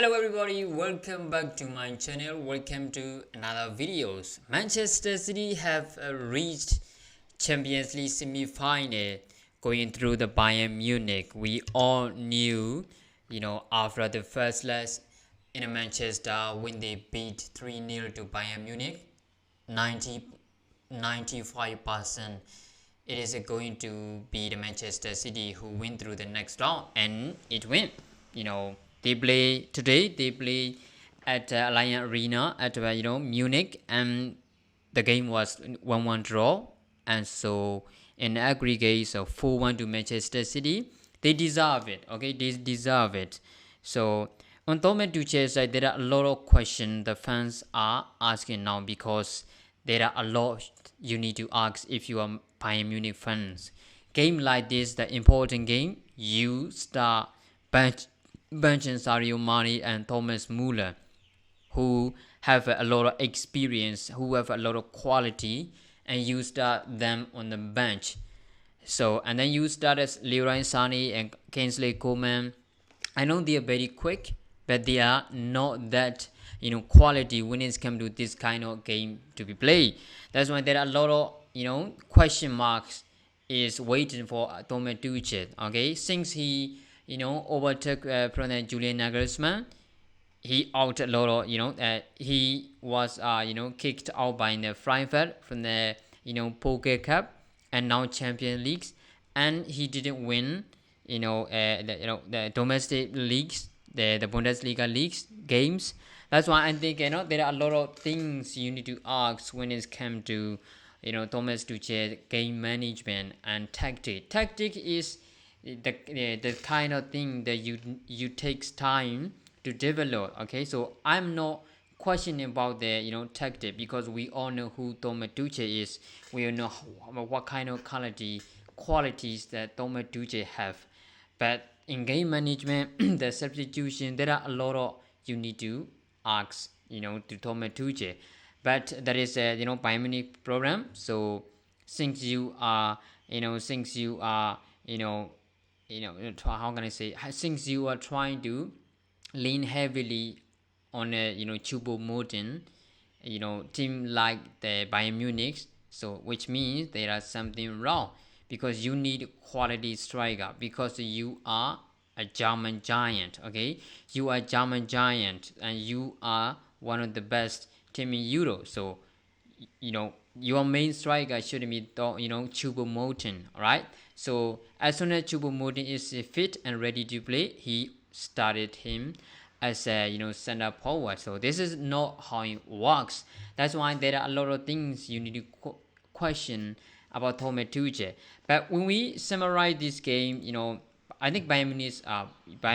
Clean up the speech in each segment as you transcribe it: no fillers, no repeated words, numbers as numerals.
Hello everybody, welcome back to my channel. Welcome to another videos. Manchester City have reached Champions League semi-final going through the Bayern Munich. We all knew, after the first leg in Manchester when they beat 3-0 to Bayern Munich, 95% it is going to be the Manchester City who win through the next round, and it win. They play today. They play at Allianz Arena at Munich, and the game was 1-1 draw, and so in aggregate, so 4-1 to Manchester City. They deserve it. Okay, they deserve it. So on Thomas Tuchel's side, there are a lot of questions the fans are asking now, because there are a lot you need to ask if you are Bayern Munich fans. Game like this, the important game, you start benching Sadio Mane and Thomas Muller, who have a lot of experience, who have a lot of quality, and you start them on the bench. So, and then you start as Leroy Sané and Kingsley Coman. I know they are very quick, but they are not that quality when it's come to this kind of game to be played. That's why there are a lot of question marks is waiting for Thomas Tuchel. Okay, since he overtook from Julian Nagelsmann, he out a lot of he was kicked out by the Frankfurt from the Poker Cup and now Champions Leagues, and he didn't win the domestic leagues, the Bundesliga leagues games. That's why I think there are a lot of things you need to ask when it comes to Thomas Tuchel game management and tactic. Tactic is the kind of thing that you takes time to develop. Okay, so I'm not questioning about the tactic, because we all know who Thomas Tuchel is. We all know what kind of qualities that Thomas Tuchel have. But in game management, the substitution, there are a lot of you need to ask to Thomas Tuchel. But that is a Bayern Munich program. So since you are how can I say, since you are trying to lean heavily on a Choupo-Moting team like the Bayern Munich, so which means there is something wrong, because you need quality striker, because you are a German giant. Okay, you are German giant, and you are one of the best team in Europe. So your main striker should be Choupo-Moting. All right. So as soon as Choupo-Moting is fit and ready to play, he started him as a center forward. So this is not how it works. That's why there are a lot of things you need to question about Thomas Tuchel. But when we summarize this game, I think Bayern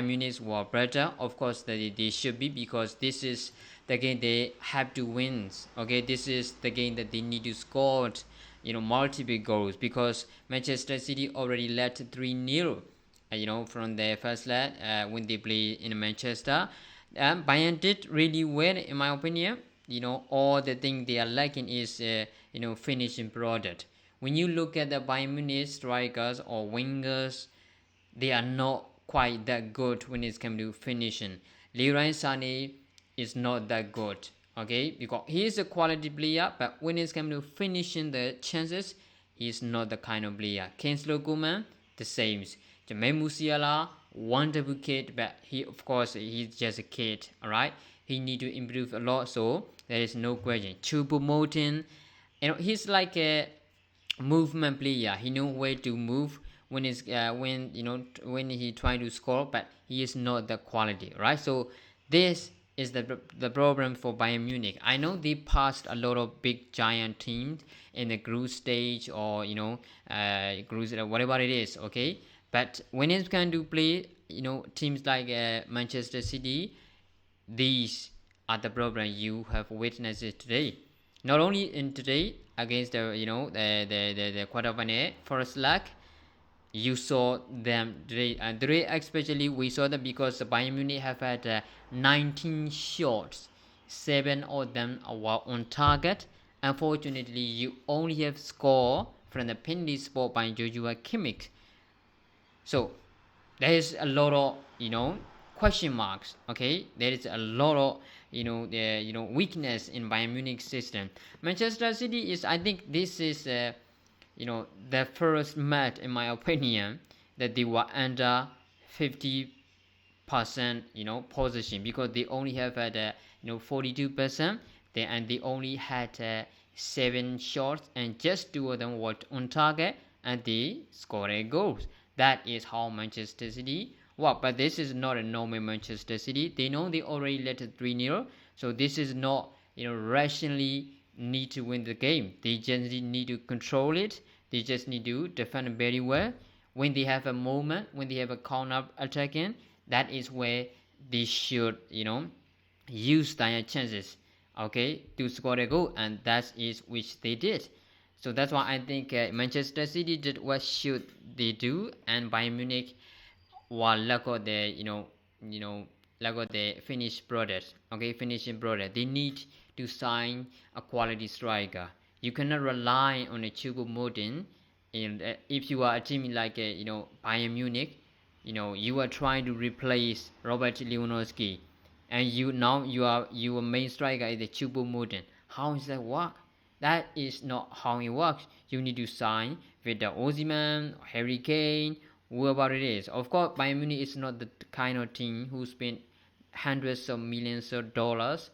Munich were better. Of course, they should be, because this is the game they have to win. Okay, this is the game that they need to score multiple goals, because Manchester City already led 3-0 from the first leg when they play in Manchester. Bayern did really well, in my opinion. All the thing they are lacking is finishing product. When you look at the Bayern Munich strikers or wingers, they are not quite that good when it comes to finishing. Leroy Sané is not that good, okay, because he is a quality player, but when it comes to finishing the chances, he is not the kind of player. Kingsley Coman, the same. Jermaine Musiala, wonderful kid, but he's just a kid. All right, he need to improve a lot, so there is no question. Choupo-Moting, he's like a movement player. He know where to move when he trying to score, but he is not the quality, right? So this is the problem for Bayern Munich. I know they passed a lot of big giant teams in the group stage, or group, whatever it is, okay. But when it's going to play teams like Manchester City, these are the problem you have witnessed today. Not only in today against the quarterfinal first leg, you saw them today, and today especially we saw them, because the Bayern Munich have had 19 shots, 7 of them were on target. Unfortunately, you only have score from the penalty spot by Joshua Kimmich. So there is a lot of question marks. Okay, there is a lot of weakness in Bayern Munich system. Manchester City is, I think this is the first match in my opinion that they were under 50% position, because they only have had 42%, and they only had 7 shots and just 2 of them were on target and they scored a goal. That is how Manchester City work. But this is not a normal Manchester City. They know they already led 3-0, so this is not rationally need to win the game. They just need to control it. They just need to defend very well. When they have a moment, when they have a counter attacking, that is where they should use their chances, okay, to score a goal, and that is which they did. So that's why I think Manchester City did what should they do, and Bayern Munich were lack of the lack of the finished product. Okay, finishing product. They need to sign a quality striker. You cannot rely on a Choupo-Moting. If you are a team like Bayern Munich, you are trying to replace Robert Lewandowski, and your main striker is the Choupo-Moting. How does that work? That is not how it works. You need to sign with the Osimhen, Harry Kane, whoever it is. Of course, Bayern Munich is not the kind of team who spend hundreds of millions of dollars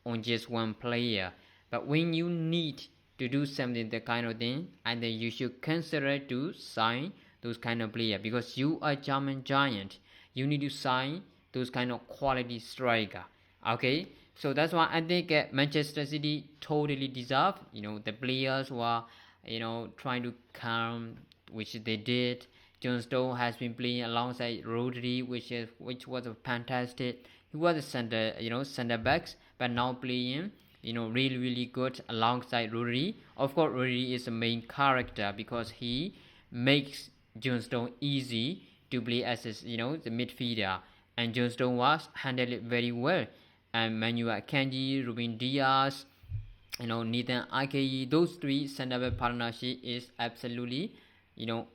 on just one player. But when you need to do something, the kind of thing, and then you should consider to sign those kind of player, because you are German giant. You need to sign those kind of quality striker. Okay, so that's why I think Manchester City totally deserve. The players were trying to calm, which they did. John Stones has been playing alongside Rodri, which was a fantastic. He was a center backs, but now playing really good alongside Rodri. Of course, Rodri is the main character because he makes John Stones easy to play as the midfielder, and John Stones was handled it very well. And Manuel Akanji, Ruben Diaz, Nathan Ake, those 3 center-back partnership is absolutely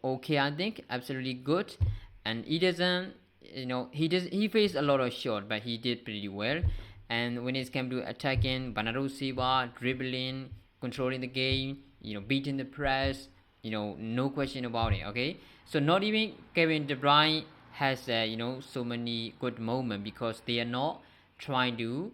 okay. I think absolutely good, and he doesn't he faced a lot of shots, but he did pretty well. And when it came to attacking, Bernardo Silva dribbling, controlling the game, beating the press, no question about it. Okay, so not even Kevin De Bruyne has so many good moments, because they are not trying to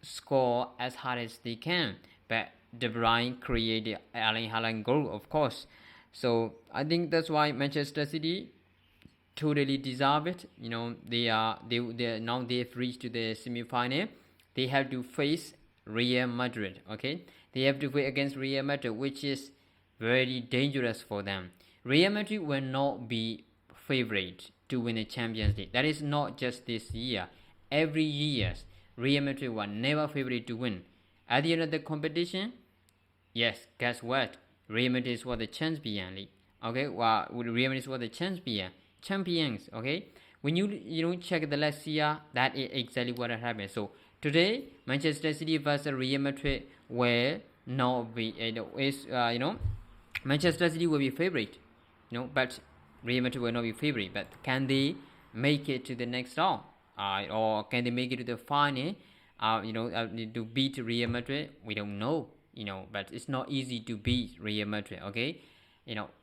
score as hard as they can, but De Bruyne created Erling Haaland goal, of course. So I think that's why Manchester City totally deserve it. They now they've reached to the semi-final. They have to face Real Madrid. Okay, they have to play against Real Madrid, which is very dangerous for them. Real Madrid will not be favorite to win the Champions League. That is not just this year. Every year, Real Madrid were never favorite to win. At the end of the competition, yes, guess what? Real Madrid was the champion league. Okay, well, Real Madrid was the champions. Okay, when you check the last year, that is exactly what happened. So today, Manchester City versus Real Madrid will not be Manchester City will be favorite, but Real Madrid will not be favorite. But can they make it to the next round, or can they make it to the final? To beat Real Madrid, we don't know. But it's not easy to beat Real Madrid. Okay,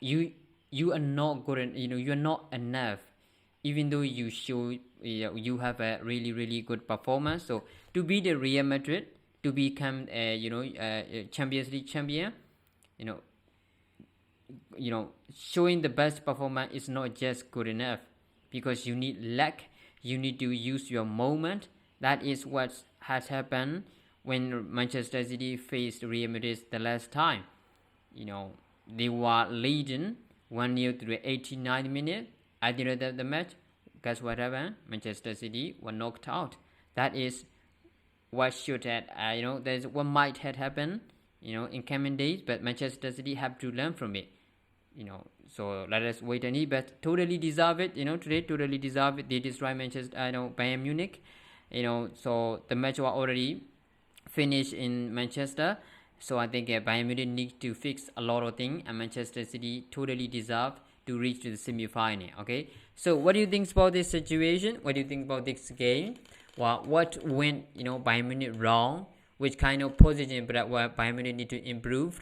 you are not good. You are not enough, even though you show you have a really good performance. So to beat the Real Madrid, to become a Champions League champion, showing the best performance is not just good enough, because you need luck. You need to use your moment. That is what has happened when Manchester City faced Real Madrid the last time. They were leading 1-0 to the 89th minute. At the end of the match, guess what happened? Manchester City were knocked out. That is what should have, there's what might have happened, in coming days. But Manchester City have to learn from it. So let us wait and see. But totally deserve it. Today totally deserve it. They destroy Manchester. Bayern Munich. So the match was already finished in Manchester. So I think Bayern Munich need to fix a lot of things, and Manchester City totally deserve to reach to the semi-final. Okay, so what do you think about this situation? What do you think about this game? Well, what went Bayern Munich wrong? Which kind of position but what Bayern Munich need to improve?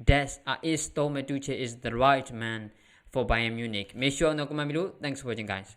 That is Thomas Tuchel is the right man for Bayern Munich. Make sure no comment below. Thanks for watching, guys.